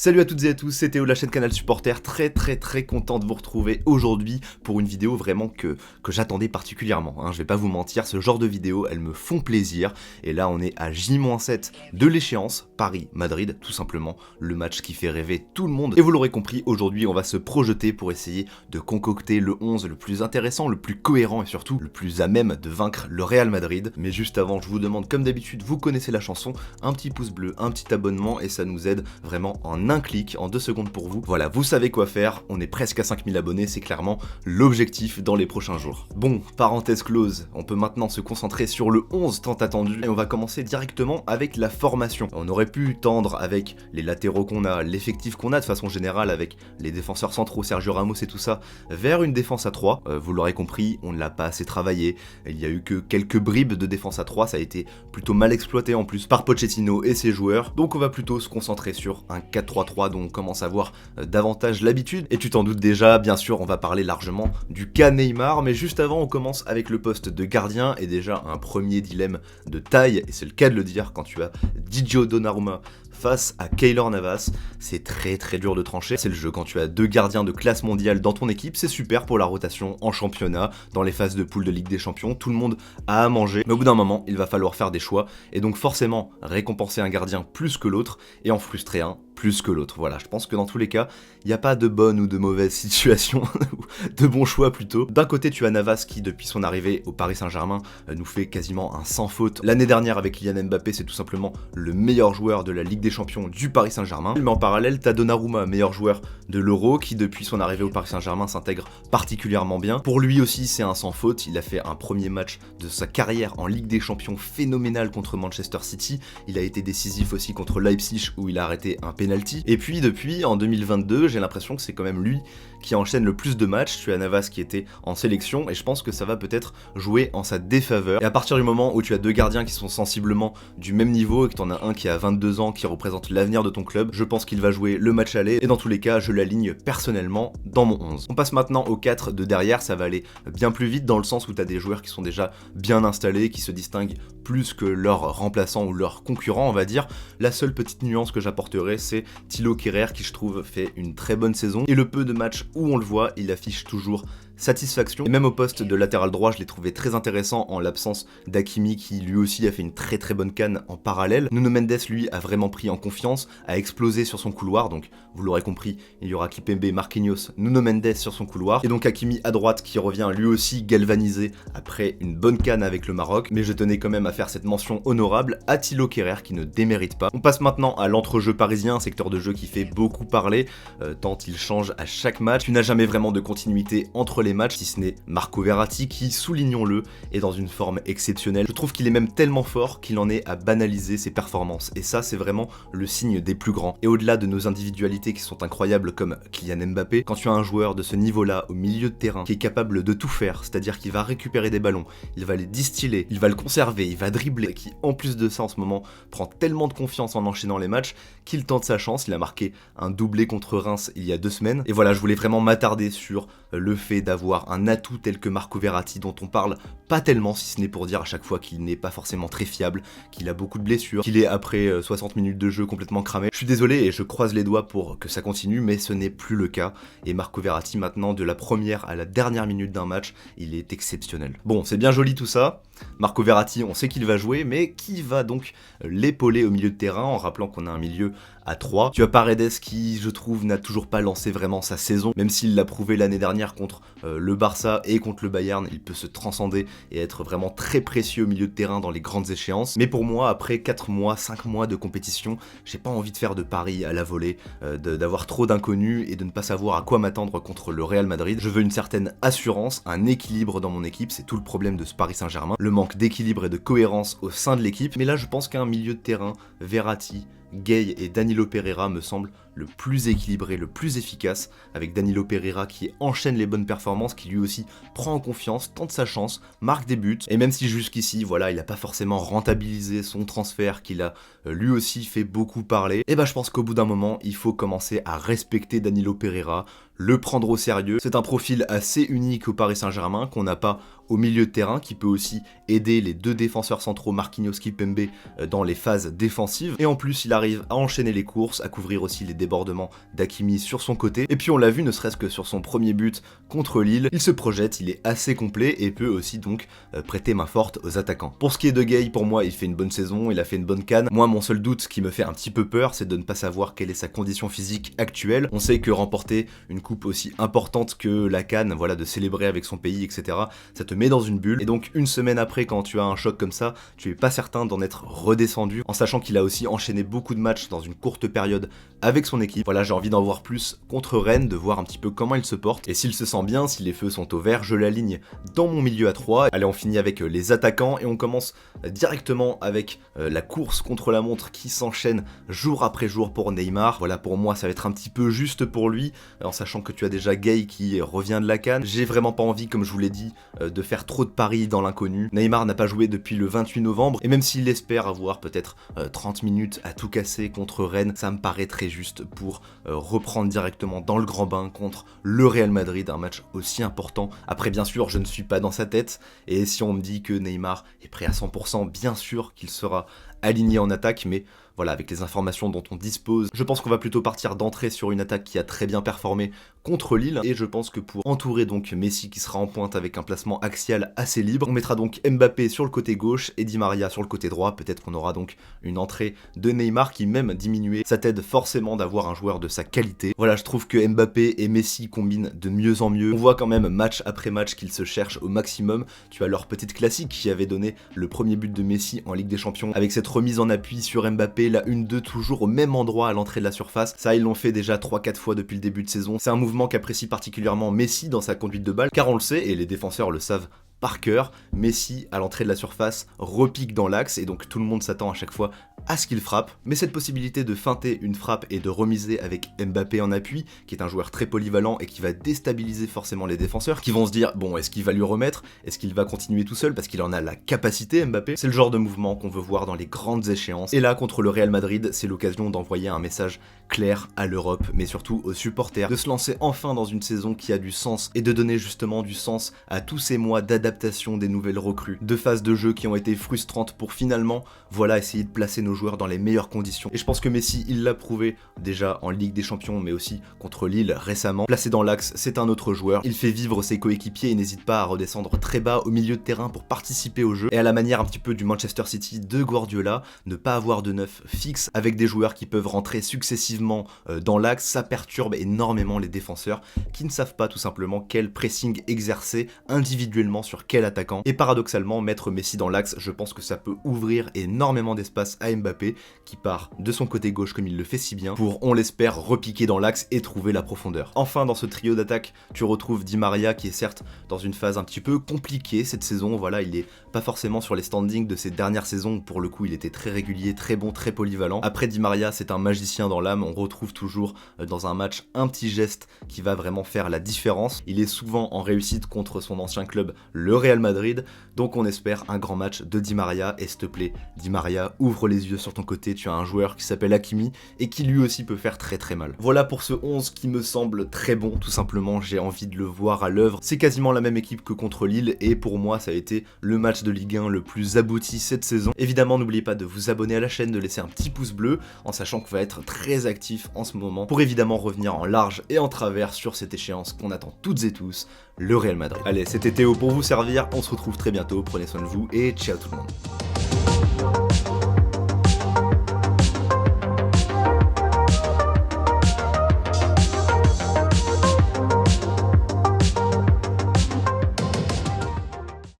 Salut à toutes et à tous, c'est Théo de la chaîne Canal Supporter, très content de vous retrouver aujourd'hui pour une vidéo vraiment que j'attendais particulièrement, hein. Je vais pas vous mentir, ce genre de vidéos, elles me font plaisir, et là on est à J-7 de l'échéance, Paris-Madrid, tout simplement, le match qui fait rêver tout le monde. Et vous l'aurez compris, aujourd'hui on va se projeter pour essayer de concocter le 11 le plus intéressant, le plus cohérent et surtout le plus à même de vaincre le Real Madrid. Mais juste avant, je vous demande comme d'habitude, vous connaissez la chanson, un petit pouce bleu, un petit abonnement et ça nous aide vraiment en un clic, en 2 secondes pour vous. Voilà, vous savez quoi faire, on est presque à 5000 abonnés, c'est clairement l'objectif dans les prochains jours. Bon, parenthèse close, on peut maintenant se concentrer sur le 11 tant attendu, et on va commencer directement avec la formation. On aurait pu tendre avec les latéraux qu'on a, l'effectif qu'on a de façon générale avec les défenseurs centraux, Sergio Ramos et tout ça, vers une défense à 3. Vous l'aurez compris, on ne l'a pas assez travaillé, il y a eu que quelques bribes de défense à 3, ça a été plutôt mal exploité en plus par Pochettino et ses joueurs, donc on va plutôt se concentrer sur un 4-3-3 dont on commence à avoir davantage l'habitude. Et tu t'en doutes déjà, bien sûr, on va parler largement du cas Neymar, mais juste avant, on commence avec le poste de gardien, et déjà un premier dilemme de taille, et c'est le cas de le dire quand tu as Gigio Donnarumma face à Keylor Navas, c'est très dur de trancher. C'est le jeu, quand tu as deux gardiens de classe mondiale dans ton équipe, c'est super pour la rotation en championnat, dans les phases de poule de Ligue des Champions, tout le monde a à manger, mais au bout d'un moment, il va falloir faire des choix, et donc forcément récompenser un gardien plus que l'autre, et en frustrer un plus que l'autre. Voilà, je pense que dans tous les cas, il n'y a pas de bonne ou de mauvaise situation, de bons choix plutôt. D'un côté, tu as Navas qui, depuis son arrivée au Paris Saint-Germain, nous fait quasiment un sans faute. L'année dernière, avec Kylian Mbappé, c'est tout simplement le meilleur joueur de la Ligue des Champions du Paris Saint-Germain. Mais en parallèle, t'as Donnarumma, meilleur joueur de l'Euro, qui depuis son arrivée au Paris Saint-Germain s'intègre particulièrement bien. Pour lui aussi, c'est un sans faute. Il a fait un premier match de sa carrière en Ligue des Champions phénoménal contre Manchester City. Il a été décisif aussi contre Leipzig où il a arrêté un penalty. Et puis depuis, en 2022, j'ai l'impression que c'est quand même lui qui enchaîne le plus de matchs. Tu as Navas qui était en sélection et je pense que ça va peut-être jouer en sa défaveur. Et à partir du moment où tu as deux gardiens qui sont sensiblement du même niveau et que tu en as un qui a 22 ans qui représente l'avenir de ton club, je pense qu'il va jouer le match aller et dans tous les cas, je l'aligne personnellement dans mon 11. On passe maintenant aux 4 de derrière, ça va aller bien plus vite dans le sens où tu as des joueurs qui sont déjà bien installés, qui se distinguent plus que leurs remplaçants ou leurs concurrents, on va dire. La seule petite nuance que j'apporterai, c'est Thilo Kehrer qui je trouve fait une très bonne saison et le peu de matchs où on le voit, il affiche toujours satisfaction. Et même au poste de latéral droit, je l'ai trouvé très intéressant en l'absence d'Hakimi qui lui aussi a fait une très bonne canne en parallèle. Nuno Mendes lui a vraiment pris en confiance, a explosé sur son couloir, donc vous l'aurez compris, il y aura Kipembe, Marquinhos, Nuno Mendes sur son couloir, et donc Hakimi à droite qui revient lui aussi galvanisé après une bonne canne avec le Maroc, mais je tenais quand même à faire cette mention honorable à Thilo Kehrer qui ne démérite pas. On passe maintenant à l'entrejeu parisien, un secteur de jeu qui fait beaucoup parler, tant il change à chaque match. Tu n'as jamais vraiment de continuité entre les matchs, si ce n'est Marco Verratti qui, soulignons-le, est dans une forme exceptionnelle. Je trouve qu'il est même tellement fort qu'il en est à banaliser ses performances, et ça c'est vraiment le signe des plus grands. Et au-delà de nos individualités qui sont incroyables comme Kylian Mbappé, quand tu as un joueur de ce niveau-là au milieu de terrain qui est capable de tout faire, c'est-à-dire qu'il va récupérer des ballons, il va les distiller, il va le conserver, il va dribbler, qui en plus de ça en ce moment prend tellement de confiance en enchaînant les matchs qu'il tente sa chance. Il a marqué un doublé contre Reims il y a 2 semaines. Et voilà, je voulais vraiment m'attarder sur le fait d'avoir un atout tel que Marco Verratti dont on parle pas tellement, si ce n'est pour dire à chaque fois qu'il n'est pas forcément très fiable, qu'il a beaucoup de blessures, qu'il est après 60 minutes de jeu complètement cramé. Je suis désolé et je croise les doigts pour que ça continue, mais ce n'est plus le cas. Et Marco Verratti maintenant, de la première à la dernière minute d'un match, il est exceptionnel. Bon, c'est bien joli tout ça. Marco Verratti, on sait qu'il va jouer, mais qui va donc l'épauler au milieu de terrain en rappelant qu'on a un milieu à 3. Tu as Paredes qui, je trouve, n'a toujours pas lancé vraiment sa saison, même s'il l'a prouvé l'année dernière contre le Barça et contre le Bayern, il peut se transcender et être vraiment très précieux au milieu de terrain dans les grandes échéances. Mais pour moi, après 4 mois, 5 mois de compétition, j'ai pas envie de faire de paris à la volée, d'avoir trop d'inconnus et de ne pas savoir à quoi m'attendre contre le Real Madrid. Je veux une certaine assurance, un équilibre dans mon équipe, c'est tout le problème de ce Paris Saint-Germain, le manque d'équilibre et de cohérence au sein de l'équipe. Mais là, je pense qu'un milieu de terrain, Verratti, Gueye et Danilo Pereira me semblent le plus équilibré, le plus efficace, avec Danilo Pereira qui enchaîne les bonnes performances, qui lui aussi prend en confiance, tente sa chance, marque des buts, et même si jusqu'ici, voilà, il n'a pas forcément rentabilisé son transfert, qu'il a lui aussi fait beaucoup parler, et je pense qu'au bout d'un moment, il faut commencer à respecter Danilo Pereira, le prendre au sérieux. C'est un profil assez unique au Paris Saint-Germain, qu'on n'a pas au milieu de terrain qui peut aussi aider les deux défenseurs centraux Marquinhos Kimpembe dans les phases défensives. Et en plus, il arrive à enchaîner les courses, à couvrir aussi les débordements d'Hakimi sur son côté. Et puis on l'a vu, ne serait-ce que sur son premier but contre Lille, il se projette, il est assez complet et peut aussi donc prêter main forte aux attaquants. Pour ce qui est de Gueye, pour moi, il fait une bonne saison, il a fait une bonne CAN. Moi, mon seul doute qui me fait un petit peu peur, c'est de ne pas savoir quelle est sa condition physique actuelle. On sait que remporter une coupe aussi importante que la CAN, voilà, de célébrer avec son pays, etc., ça te met dans une bulle. Et donc une semaine après, quand tu as un choc comme ça, tu es pas certain d'en être redescendu, en sachant qu'il a aussi enchaîné beaucoup de matchs dans une courte période avec son équipe. Voilà, j'ai envie d'en voir plus contre Rennes, de voir un petit peu comment il se porte, et s'il se sent bien, si les feux sont au vert, je l'aligne dans mon milieu à 3. Allez, on finit avec les attaquants, et on commence directement avec la course contre la montre qui s'enchaîne jour après jour pour Neymar. Voilà, pour moi, ça va être un petit peu juste pour lui, en sachant que tu as déjà Gueye qui revient de la CAN. J'ai vraiment pas envie, comme je vous l'ai dit, de faire trop de paris dans l'inconnu. Neymar n'a pas joué depuis le 28 novembre, et même s'il espère avoir peut-être 30 minutes à tout casser contre Rennes, ça me paraît très juste pour reprendre directement dans le grand bain contre le Real Madrid, un match aussi important. Après, bien sûr, je ne suis pas dans sa tête, et si on me dit que Neymar est prêt à 100%, bien sûr qu'il sera aligné en attaque, mais voilà, avec les informations dont on dispose, je pense qu'on va plutôt partir d'entrée sur une attaque qui a très bien performé contre Lille, et je pense que pour entourer donc Messi qui sera en pointe avec un placement axial assez libre, on mettra donc Mbappé sur le côté gauche et Di Maria sur le côté droit. Peut-être qu'on aura donc une entrée de Neymar qui, même diminuée, ça t'aide forcément d'avoir un joueur de sa qualité. Voilà, je trouve que Mbappé et Messi combinent de mieux en mieux. On voit quand même match après match qu'ils se cherchent au maximum. Tu as leur petite classique qui avait donné le premier but de Messi en Ligue des Champions, avec cette remise en appui sur Mbappé, la 1-2 toujours au même endroit à l'entrée de la surface. Ça, ils l'ont fait déjà 3-4 fois depuis le début de saison. C'est un mouvement qu'apprécie particulièrement Messi dans sa conduite de balle, car on le sait, et les défenseurs le savent par cœur, Messi à l'entrée de la surface repique dans l'axe, et donc tout le monde s'attend à chaque fois à ce qu'il frappe. Mais cette possibilité de feinter une frappe et de remiser avec Mbappé en appui, qui est un joueur très polyvalent et qui va déstabiliser forcément les défenseurs, qui vont se dire, bon, est-ce qu'il va lui remettre, est-ce qu'il va continuer tout seul, parce qu'il en a la capacité, Mbappé. C'est le genre de mouvement qu'on veut voir dans les grandes échéances, et là, contre le Real Madrid, c'est l'occasion d'envoyer un message clair à l'Europe, mais surtout aux supporters, de se lancer enfin dans une saison qui a du sens, et de donner justement du sens à tous ces mois d'adaptation des nouvelles recrues, de phases de jeu qui ont été frustrantes pour finalement, voilà, essayer de placer nos joueurs dans les meilleures conditions. Et je pense que Messi, il l'a prouvé déjà en Ligue des Champions, mais aussi contre Lille récemment. Placé dans l'axe, c'est un autre joueur. Il fait vivre ses coéquipiers et n'hésite pas à redescendre très bas au milieu de terrain pour participer au jeu. Et à la manière un petit peu du Manchester City de Guardiola, ne pas avoir de neuf fixe avec des joueurs qui peuvent rentrer successivement dans l'axe, ça perturbe énormément les défenseurs qui ne savent pas tout simplement quel pressing exercer individuellement sur quel attaquant. Et paradoxalement, mettre Messi dans l'axe, je pense que ça peut ouvrir énormément d'espace à Mbappé, qui part de son côté gauche comme il le fait si bien, pour, on l'espère, repiquer dans l'axe et trouver la profondeur. Enfin, dans ce trio d'attaque, tu retrouves Di Maria qui est certes dans une phase un petit peu compliquée cette saison. Voilà, il est pas forcément sur les standings de ces dernières saisons où pour le coup il était très régulier, très bon, très polyvalent. Après, Di Maria, c'est un magicien dans l'âme. On retrouve toujours dans un match un petit geste qui va vraiment faire la différence. Il est souvent en réussite contre son ancien club, le Real Madrid, donc on espère un grand match de Di Maria. Et s'il te plaît, Di Maria, ouvre les yeux sur ton côté, tu as un joueur qui s'appelle Hakimi et qui lui aussi peut faire très très mal. Voilà pour ce 11 qui me semble très bon, tout simplement, j'ai envie de le voir à l'œuvre. C'est quasiment la même équipe que contre Lille, et pour moi ça a été le match de Ligue 1 le plus abouti cette saison. Évidemment, n'oubliez pas de vous abonner à la chaîne, de laisser un petit pouce bleu, en sachant qu'on va être très actif en ce moment, pour évidemment revenir en large et en travers sur cette échéance qu'on attend toutes et tous, le Real Madrid. Allez, c'était Théo pour vous servir, on se retrouve très bientôt, prenez soin de vous et ciao tout le monde.